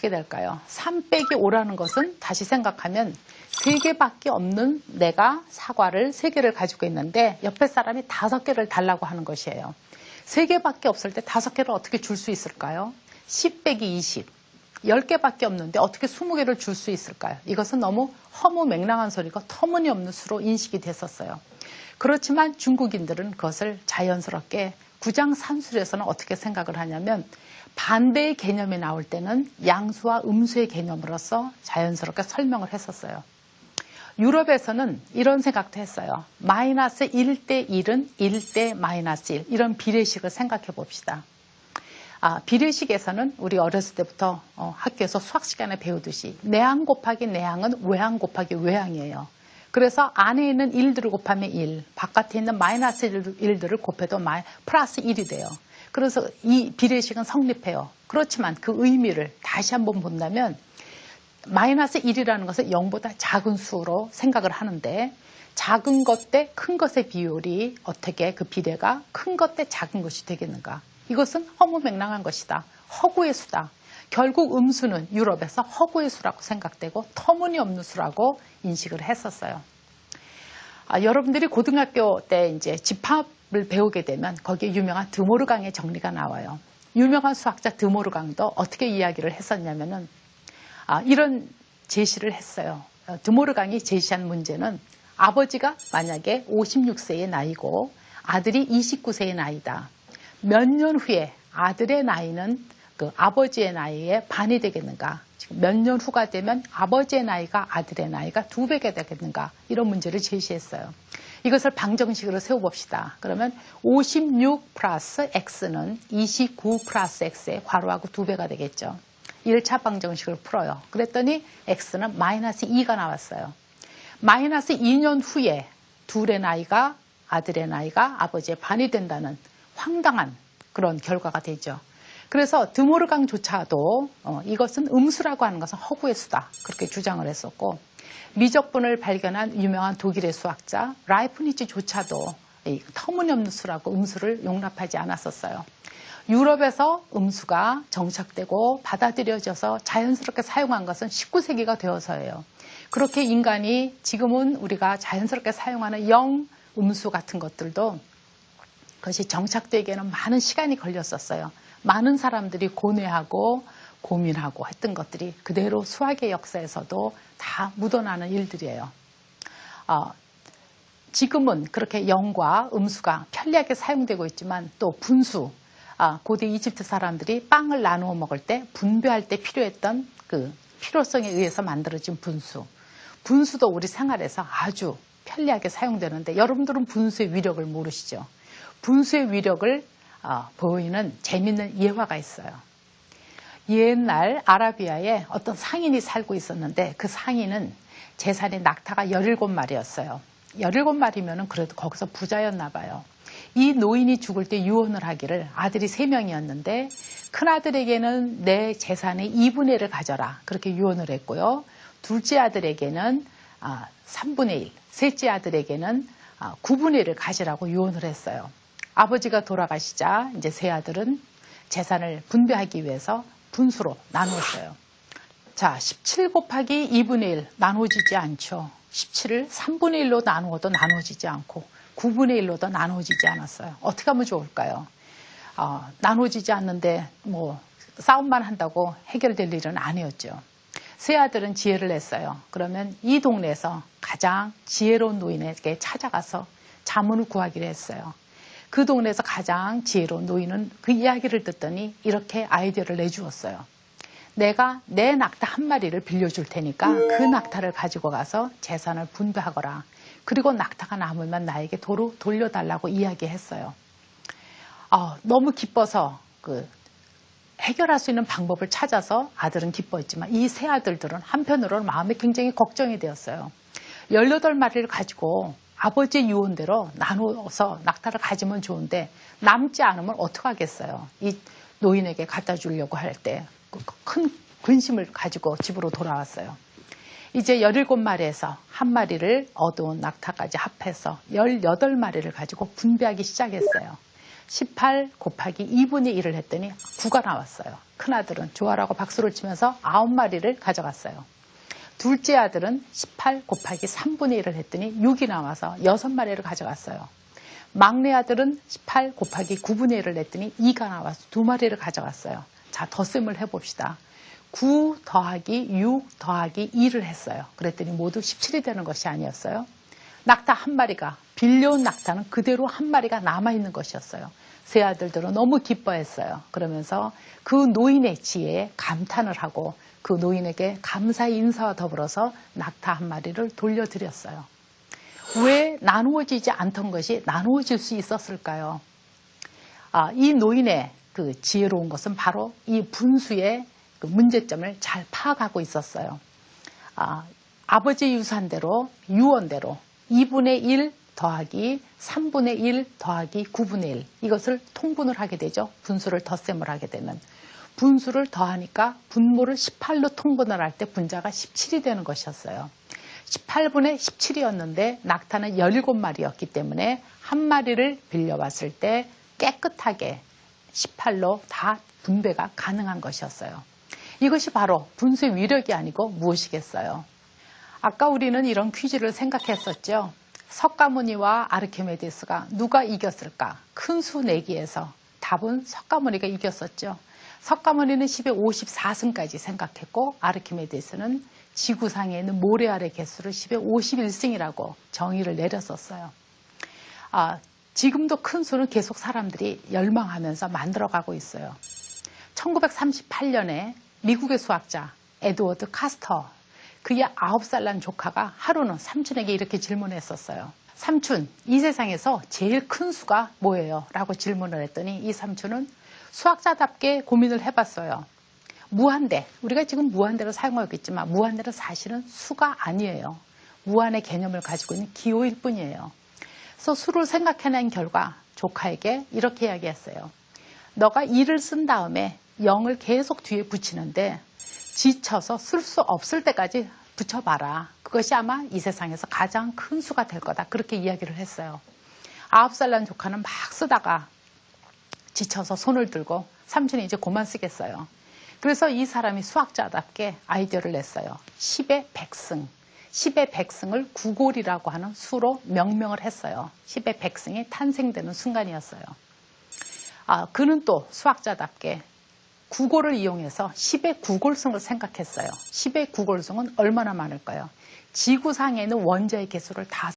어떻게 될까요? 3 빼기 5라는 것은 다시 생각하면 3개밖에 없는 내가 사과를 3개를 가지고 있는데 옆에 사람이 5개를 달라고 하는 것이에요. 3개밖에 없을 때 5개를 어떻게 줄 수 있을까요? 10 빼기 20. 10개밖에 없는데 어떻게 20개를 줄 수 있을까요? 이것은 너무 허무맹랑한 소리고 터무니없는 수로 인식이 됐었어요. 그렇지만 중국인들은 그것을 자연스럽게 구장산술에서는 어떻게 생각을 하냐면 반대의 개념이 나올 때는 양수와 음수의 개념으로서 자연스럽게 설명을 했었어요. 유럽에서는 이런 생각도 했어요. 마이너스 1대 1은 1대 마이너스 1 이런 비례식을 생각해 봅시다. 비례식에서는 우리 어렸을 때부터 학교에서 수학 시간에 배우듯이 내항 곱하기 내항은 외항 곱하기 외항이에요. 그래서 안에 있는 1들을 곱하면 1, 바깥에 있는 마이너스 1들을 곱해도 플러스 1이 돼요. 그래서 이 비례식은 성립해요. 그렇지만 그 의미를 다시 한번 본다면 마이너스 1이라는 것은 0보다 작은 수로 생각을 하는데 작은 것 대 큰 것의 비율이 어떻게 그 비례가 큰 것 대 작은 것이 되겠는가. 이것은 허무맹랑한 것이다. 허구의 수다. 결국 음수는 유럽에서 허구의 수라고 생각되고 터무니없는 수라고 인식을 했었어요. 여러분들이 고등학교 때 이제 집합을 배우게 되면 거기에 유명한 드모르강의 정리가 나와요. 유명한 수학자 드모르강도 어떻게 이야기를 했었냐면은 이런 제시를 했어요. 드모르강이 제시한 문제는 아버지가 만약에 56세의 나이고 아들이 29세의 나이다. 몇 년 후에 아들의 나이는 그 아버지의 나이에 반이 되겠는가? 지금 몇 년 후가 되면 아버지의 나이가 아들의 나이가 2배가 되겠는가? 이런 문제를 제시했어요. 이것을 방정식으로 세워봅시다. 그러면 56 플러스 x는 29 플러스 x의 괄호하고 2배가 되겠죠. 1차 방정식을 풀어요. 그랬더니 x는 마이너스 2가 나왔어요. 마이너스 2년 후에 둘의 나이가 아들의 나이가 아버지의 반이 된다는 황당한 그런 결과가 되죠. 그래서 드모르강조차도 이것은 음수라고 하는 것은 허구의 수다 그렇게 주장을 했었고 미적분을 발견한 유명한 독일의 수학자 라이프니츠조차도 터무니없는 수라고 음수를 용납하지 않았었어요. 유럽에서 음수가 정착되고 받아들여져서 자연스럽게 사용한 것은 19세기가 되어서예요. 그렇게 인간이 지금은 우리가 자연스럽게 사용하는 영음수 같은 것들도 그것이 정착되기에는 많은 시간이 걸렸었어요. 많은 사람들이 고뇌하고 고민하고 했던 것들이 그대로 수학의 역사에서도 다 묻어나는 일들이에요. 지금은 그렇게 영과 음수가 편리하게 사용되고 있지만 또 분수, 고대 이집트 사람들이 빵을 나누어 먹을 때 분배할 때 필요했던 그 필요성에 의해서 만들어진 분수. 분수도 우리 생활에서 아주 편리하게 사용되는데 여러분들은 분수의 위력을 모르시죠? 분수의 위력을 보이는 재미있는 예화가 있어요. 옛날 아라비아에 어떤 상인이 살고 있었는데 그 상인은 재산이 낙타가 17마리였어요. 17마리면 그래도 거기서 부자였나 봐요. 이 노인이 죽을 때 유언을 하기를 아들이 3명이었는데 큰아들에게는 내 재산의 2분의 1을 가져라. 그렇게 유언을 했고요. 둘째 아들에게는 3분의 1, 셋째 아들에게는 9분의 1을 가지라고 유언을 했어요. 아버지가 돌아가시자 이제 세 아들은 재산을 분배하기 위해서 분수로 나누었어요. 자, 17 곱하기 2분의 1 나누어지지 않죠. 17을 3분의 1로 나누어도 나누어지지 않고 9분의 1로도 나누어지지 않았어요. 어떻게 하면 좋을까요? 나누어지지 않는데 뭐 싸움만 한다고 해결될 일은 아니었죠. 세 아들은 지혜를 냈어요. 그러면 이 동네에서 가장 지혜로운 노인에게 찾아가서 자문을 구하기로 했어요. 그 동네에서 가장 지혜로운 노인은 그 이야기를 듣더니 이렇게 아이디어를 내주었어요. 내가 내 낙타 한 마리를 빌려줄 테니까 그 낙타를 가지고 가서 재산을 분배하거라. 그리고 낙타가 남으면 나에게 도로 돌려달라고 이야기했어요. 너무 기뻐서 해결할 수 있는 방법을 찾아서 아들은 기뻐했지만 이 세 아들들은 한편으로는 마음이 굉장히 걱정이 되었어요. 18마리를 가지고 아버지의 유언대로 나누어서 낙타를 가지면 좋은데 남지 않으면 어떡하겠어요. 이 노인에게 갖다 주려고 할 때 큰 근심을 가지고 집으로 돌아왔어요. 이제 17마리에서 한 마리를 얻어온 낙타까지 합해서 18마리를 가지고 분배하기 시작했어요. 18 곱하기 2분의 1을 했더니 9가 나왔어요. 큰아들은 좋아라고 박수를 치면서 9마리를 가져갔어요. 둘째 아들은 18 곱하기 3분의 1을 했더니 6이 나와서 6마리를 가져갔어요. 막내 아들은 18 곱하기 9분의 1을 냈더니 2가 나와서 2마리를 가져갔어요. 자, 덧셈을 해봅시다. 9 더하기 6 더하기 2를 했어요. 그랬더니 모두 17이 되는 것이 아니었어요. 낙타 한 마리가, 빌려온 낙타는 그대로 한 마리가 남아있는 것이었어요. 세 아들들은 너무 기뻐했어요. 그러면서 그 노인의 지혜에 감탄을 하고 그 노인에게 감사의 인사와 더불어서 낙타 한 마리를 돌려드렸어요. 왜 나누어지지 않던 것이 나누어질 수 있었을까요? 이 노인의 그 지혜로운 것은 바로 이 분수의 그 문제점을 잘 파악하고 있었어요. 아버지의 유산대로, 유언대로 2분의 1 더하기 3분의 1 더하기 9분의 1 이것을 통분을 하게 되죠. 분수를 덧셈을 하게 되는. 분수를 더하니까 분모를 18로 통분을 할 때 분자가 17이 되는 것이었어요. 18분의 17이었는데 낙타는 17마리였기 때문에 한 마리를 빌려왔을 때 깨끗하게 18로 다 분배가 가능한 것이었어요. 이것이 바로 분수의 위력이 아니고 무엇이겠어요? 아까 우리는 이런 퀴즈를 생각했었죠. 석가모니와 아르키메데스가 누가 이겼을까? 큰 수 내기에서 답은 석가모니가 이겼었죠. 석가모니는 10의 54승까지 생각했고 아르키메데스는 지구상에 있는 모래알의 개수를 10의 51승이라고 정의를 내렸었어요. 지금도 큰 수는 계속 사람들이 열망하면서 만들어가고 있어요. 1938년에 미국의 수학자 에드워드 카스터, 그의 9살 난 조카가 하루는 삼촌에게 이렇게 질문했었어요. 삼촌, 이 세상에서 제일 큰 수가 뭐예요? 라고 질문을 했더니 이 삼촌은 수학자답게 고민을 해봤어요. 무한대, 우리가 지금 무한대를 사용하고 있지만 무한대는 사실은 수가 아니에요. 무한의 개념을 가지고 있는 기호일 뿐이에요. 그래서 수를 생각해낸 결과 조카에게 이렇게 이야기했어요. 너가 2를 쓴 다음에 0을 계속 뒤에 붙이는데 지쳐서 쓸 수 없을 때까지 붙여봐라. 그것이 아마 이 세상에서 가장 큰 수가 될 거다. 그렇게 이야기를 했어요. 9살 난 조카는 막 쓰다가 지쳐서 손을 들고 삼촌이 이제 그만 쓰겠어요. 그래서 이 사람이 수학자답게 아이디어를 냈어요. 10의 100승. 10의 100승을 구골이라고 하는 수로 명명을 했어요. 10의 100승이 탄생되는 순간이었어요. 그는 또 수학자답게 구골을 이용해서 10의 구골승을 생각했어요. 10의 구골승은 얼마나 많을까요? 지구상에 있는 원자의 개수를 다